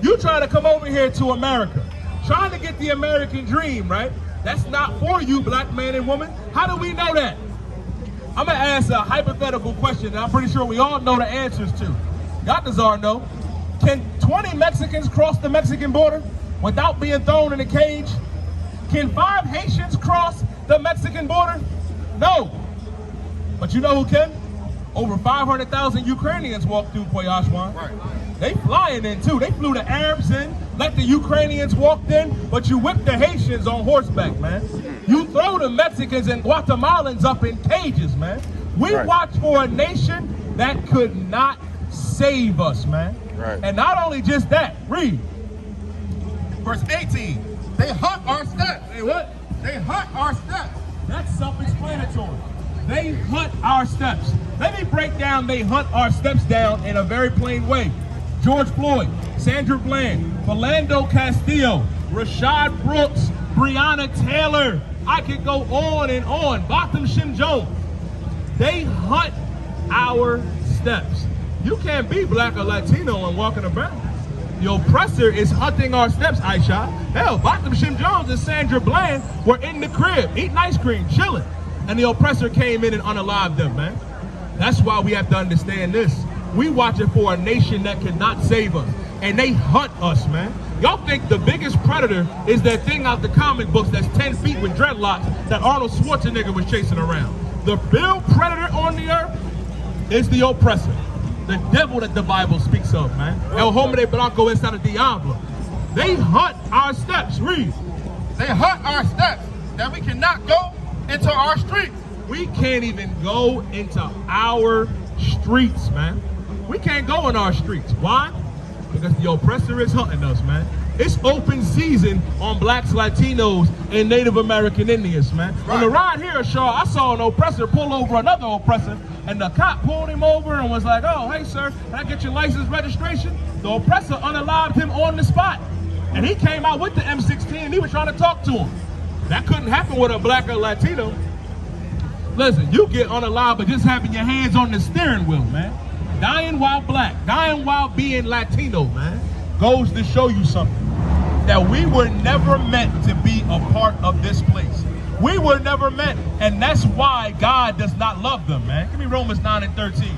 You trying to come over here to America, trying to get the American dream, right? That's not for you, black man and woman. How do we know that? I'm gonna ask a hypothetical question that I'm pretty sure we all know the answers to. Yatazar know. Can 20 Mexicans cross the Mexican border without being thrown in a cage? Can 5 Haitians cross the Mexican border? No. But you know who can? Over 500,000 Ukrainians walk through Poyashwan. Right. They flying in too. They flew the Arabs in, let the Ukrainians walk in, but you whip the Haitians on horseback, man. You throw the Mexicans and Guatemalans up in cages, man. We watch for a nation that could not save us, man. Right. And not only just that, read. Verse 18, they hunt our steps. Hey, what? They hunt our steps. That's self-explanatory. They hunt our steps. Let me break down they hunt our steps down in a very plain way. George Floyd, Sandra Bland, Philando Castillo, Rashad Brooks, Breonna Taylor. I could go on and on. Botham Shem Jones. They hunt our steps. You can't be black or Latino and walking around. The oppressor is hunting our steps, Aisha. Hell, Botham Shem Jones and Sandra Bland were in the crib, eating ice cream, chilling. And the oppressor came in and unalived them, man. That's why we have to understand this. We watching for a nation that cannot save us. And they hunt us, man. Y'all think the biggest predator is that thing out the comic books that's 10 feet with dreadlocks that Arnold Schwarzenegger was chasing around. The real predator on the earth is the oppressor. The devil that the Bible speaks of, man. El hombre blanco inside of Diablo. They hunt our steps, read. They hunt our steps that we cannot go into our streets. We can't even go into our streets, man. We can't go in our streets. Why? Because the oppressor is hunting us, man. It's open season on blacks, Latinos, and Native American Indians, man. On the ride here, Shaw, I saw an oppressor pull over another oppressor, and the cop pulled him over and was like, oh, hey, sir, can I get your license registration? The oppressor unalived him on the spot. And he came out with the M16, and he was trying to talk to him. That couldn't happen with a black or Latino. Listen, you get unalived by just having your hands on the steering wheel, man. Dying while black, dying while being Latino, man, goes to show you something. That we were never meant to be a part of this place. We were never meant, and that's why God does not love them, man. Give me Romans 9 and 13.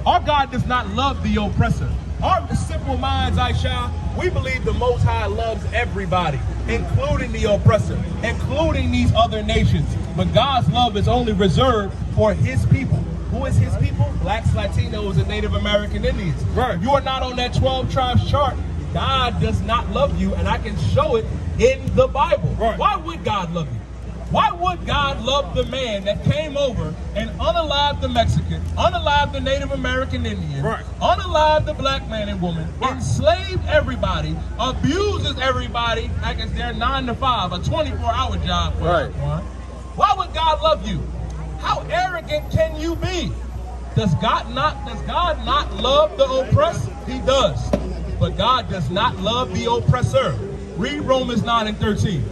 Our God does not love the oppressor. Our simple minds, Aisha, we believe the Most High loves everybody, including the oppressor, including these other nations. But God's love is only reserved for his people. Who is his people? Blacks, Latinos, and Native American Indians. Right. You are not on that 12 tribes chart. God does not love you, and I can show it in the Bible. Right. Why would God love you? Why would God love the man that came over and unalived the Mexican, unalived the Native American Indian, unalived the black man and woman, enslaved everybody, abuses everybody like it's their 9 to 5, a 24-hour job for everyone? Why would God love you? How arrogant can you be? Does God not love the oppressed? He does. But God does not love the oppressor. Read Romans 9 and 13.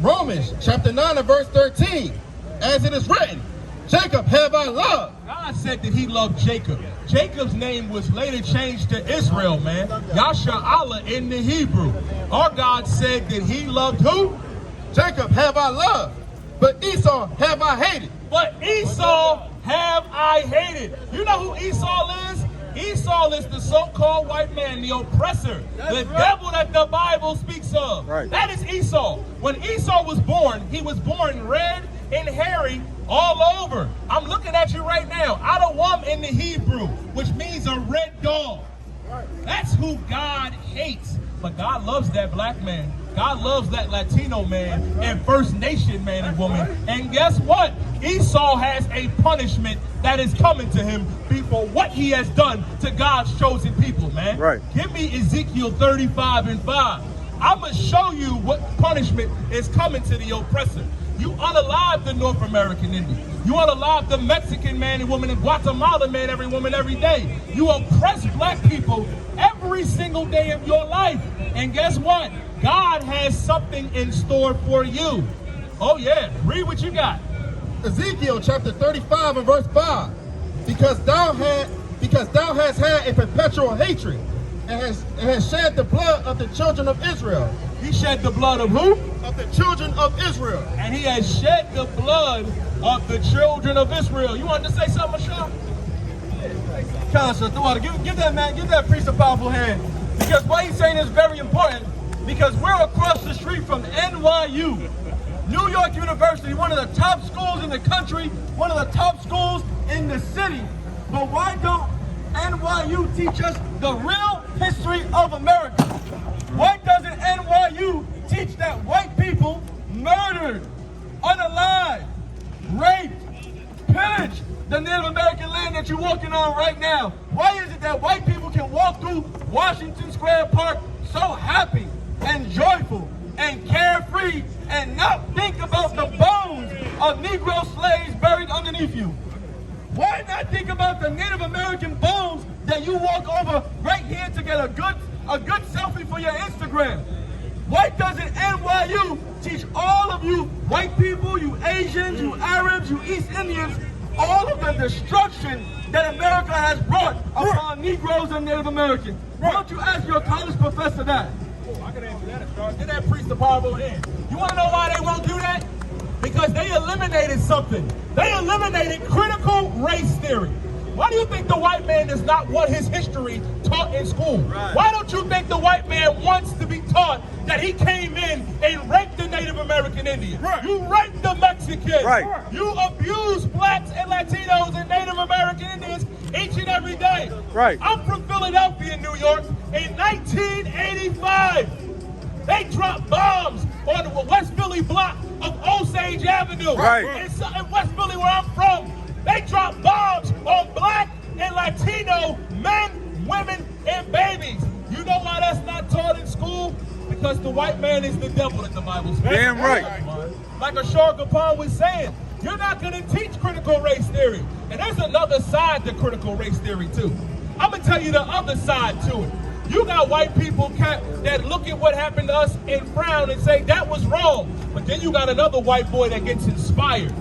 Romans chapter 9 and verse 13. As it is written, Jacob have I loved. God said that he loved Jacob. Jacob's name was later changed to Israel, man. Yasha Allah in the Hebrew. Our God said that he loved who? Jacob have I loved, but Esau have I hated. But Esau have I hated. You know who Esau is? Esau is the so-called white man, the oppressor, the devil that the Bible speaks of. That is Esau. When Esau was born, he was born red and hairy all over. I'm looking at you right now. Adawam in the Hebrew, which means a red dog. That's who God hates. But God loves that black man. God loves that Latino man and First Nation man and woman. And guess what? Esau has a punishment that is coming to him for what he has done to God's chosen people, man. Give me Ezekiel 35 and 5. I'm going to show you what punishment is coming to the oppressor. You unalive the North American Indian. You unalive the Mexican man and woman and Guatemalan man, every woman, every day. You oppress black people every single day of your life. And guess what? God has something in store for you. Oh yeah, read what you got. Ezekiel chapter 35 and verse 5. Because thou hast had a perpetual hatred has shed the blood of the children of Israel. He shed the blood of who? Of the children of Israel. And he has shed the blood of the children of Israel. You wanted to say something, Sean? Give that man, give that priest a powerful hand. Because what he's saying is very important. Because we're across the street from NYU, New York University, one of the top schools in the country, one of the top schools in the city. But why don't NYU teach us the real history of America? Why doesn't NYU teach that white people murdered, unalived, raped, pillaged the Native American land that you're walking on right now? Why is it that white people can walk through Washington Square Park so happy and joyful and carefree and not think about the bones of Negro slaves buried underneath you? Why not think about the Native American bones that you walk over right here to get a good selfie for your Instagram? Why doesn't NYU teach all of you white people, you Asians, you Arabs, you East Indians, all of the destruction that America has brought upon Negroes and Native Americans? Why don't you ask your college professor that? I can answer that, Star. Give that priest a powerful hand. You want to know why they won't do that? Because they eliminated something. They eliminated critical race theory. Why do you think the white man does not want his history taught in school? Right. Why don't you think the white man wants to be taught that he came in and raped the Native American Indians? Right. You raped the Mexicans. Right. You abuse blacks and Latinos and Native American Indians each and every day. Right. I'm from Philadelphia, New York. In 1985, they dropped bombs on the West Philly block of Osage Avenue. Right. In West Philly, where I'm from, they dropped bombs on black and Latino men, women, and babies. You know why that's not taught in school? Because the white man is the devil that the Bible says. Damn right. Like Ashar Kapan was saying, you're not going to teach critical race theory. And there's another side to critical race theory, too. I'm going to tell you the other side to it. You got white people that look at what happened to us and frown and say that was wrong. But then you got another white boy that gets inspired.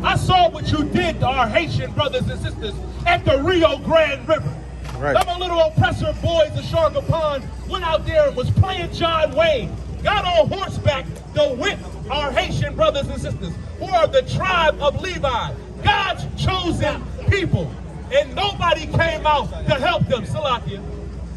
I saw what you did to our Haitian brothers and sisters at the Rio Grande River. Right. Some little oppressor boys of Sharga Pond went out there and was playing John Wayne, got on horseback to whip our Haitian brothers and sisters who are the tribe of Levi, God's chosen people. And nobody came out to help them, Salakia.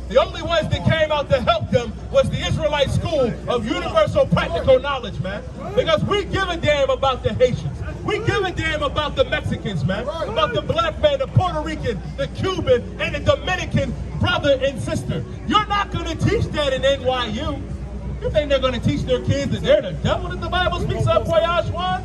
The only ones that came out to help them was the Israelite School of Universal Practical Knowledge, man. Because we give a damn about the Haitians. We give a damn about the Mexicans, man. About the black man, the Puerto Rican, the Cuban, and the Dominican brother and sister. You're not going to teach that in NYU. You think they're going to teach their kids that they're the devil that the Bible speaks of, Ashwan?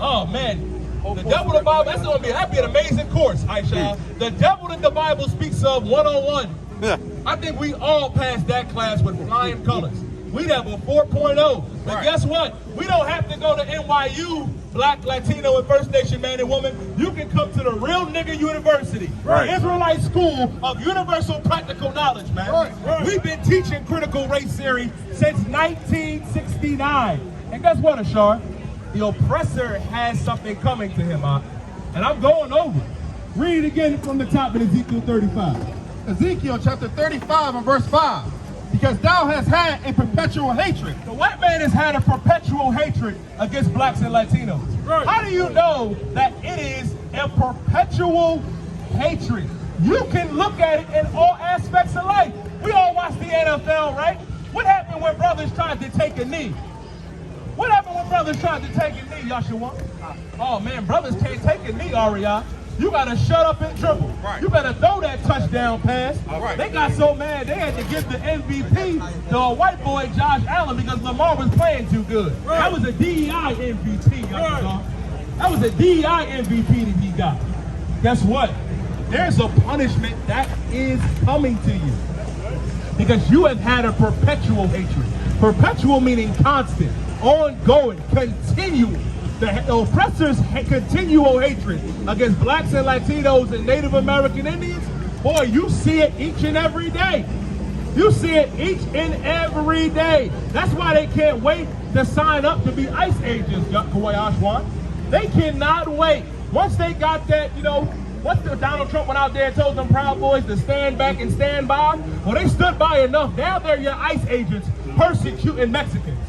Oh, man. The devil of the Bible, that'd be an amazing course, Aisha. The devil that the Bible speaks of, 101. Yeah. I think we all passed that class with flying colors. We'd have a 4.0. But right. Guess what? We don't have to go to NYU, black, Latino, and First Nation man and woman. You can come to the real nigga university. Right. The Israelite School of Universal Practical Knowledge, man. Right. We've been teaching critical race theory since 1969. And guess what, Ashar? The oppressor has something coming to him, and I'm going over it. Read it again from the top of Ezekiel 35. Ezekiel chapter 35 and verse 5. Because thou hast had a perpetual hatred. The white man has had a perpetual hatred against blacks and Latinos. Right. How do you know that it is a perpetual hatred? You can look at it in all aspects of life. We all watch the NFL, right? What happened when brothers tried to take a knee? What happened when brothers tried to take a knee, Yashua? Oh man, brothers can't take a knee, Aria. You gotta shut up and dribble. Right. You better throw that touchdown pass. Right. They got so mad they had to give the MVP to a white boy, Josh Allen, because Lamar was playing too good. Right. That was a DEI MVP, right. That was a DEI MVP that he got. Guess what? There's a punishment that is coming to you. Because you have had a perpetual hatred. Perpetual meaning constant, ongoing, continual. The oppressors' continual hatred against blacks and Latinos and Native American Indians, boy, you see it each and every day. You see it each and every day. That's why they can't wait to sign up to be ICE agents, Kawhi Ashwan. They cannot wait. Once they got that, What's the Donald Trump went out there and told them Proud Boys to stand back and stand by? Well, they stood by enough. Now they're your ICE agents persecuting Mexicans,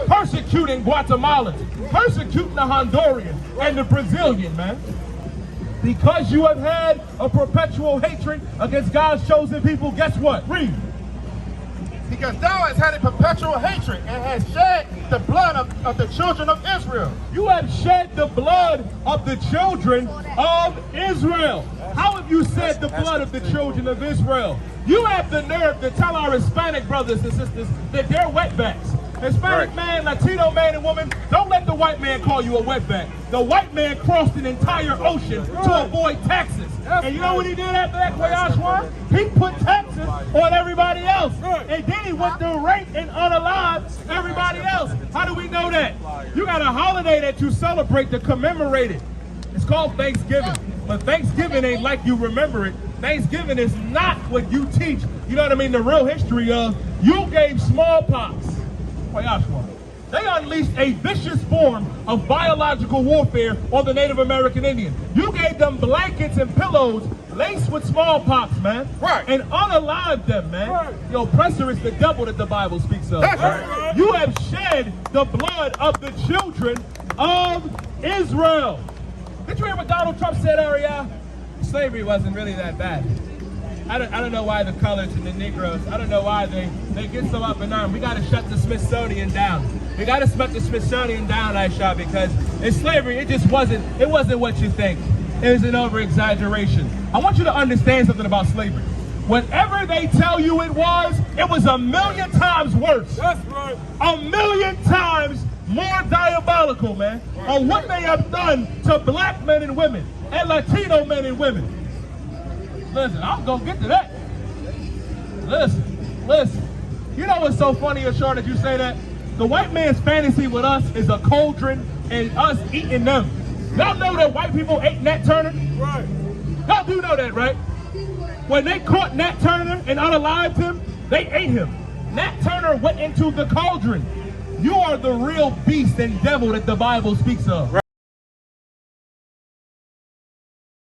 persecuting Guatemalans, persecuting the Honduran and the Brazilian, man. Because you have had a perpetual hatred against God's chosen people, guess what? Read. Because thou hast had a perpetual hatred and hast shed the blood of the children of Israel. You have shed the blood of the children of Israel. How have you shed the blood of the children of Israel? You have the nerve to tell our Hispanic brothers and sisters that they're wetbacks. Hispanic man, Latino man and woman, don't let the white man call you a wetback. The white man crossed an entire ocean to avoid taxes. And you know what he did after that, Kwayashwan? He put taxes on everybody else. And then he went to rape and unalive everybody else. How do we know that? You got a holiday that you celebrate to commemorate it. It's called Thanksgiving. But Thanksgiving ain't like you remember it. Thanksgiving is not what you teach. You know what I mean? The real history of you gave smallpox. They unleashed a vicious form of biological warfare on the Native American Indian. You gave them blankets and pillows laced with smallpox, man. Right. And unalived them, man. Right. The oppressor is the devil that the Bible speaks of. That's right. You have shed the blood of the children of Israel. Did you hear what Donald Trump said, Ariel? Slavery wasn't really that bad. I don't know why the colors and the Negroes, I don't know why they get so up in arms. We got to shut the Smithsonian down. We got to shut the Smithsonian down, Aisha, because in slavery, it wasn't what you think. It was an over-exaggeration. I want you to understand something about slavery. Whatever they tell you it was a million times worse. That's right. A million times more diabolical, man, on what they have done to black men and women and Latino men and women. Listen, I'm gonna get to that. Listen. You know what's so funny, Ashar, that you say that? The white man's fantasy with us is a cauldron and us eating them. Y'all know that white people ate Nat Turner? Right. Y'all do know that, right? When they caught Nat Turner and unalived him, they ate him. Nat Turner went into the cauldron. You are the real beast and devil that the Bible speaks of. Right.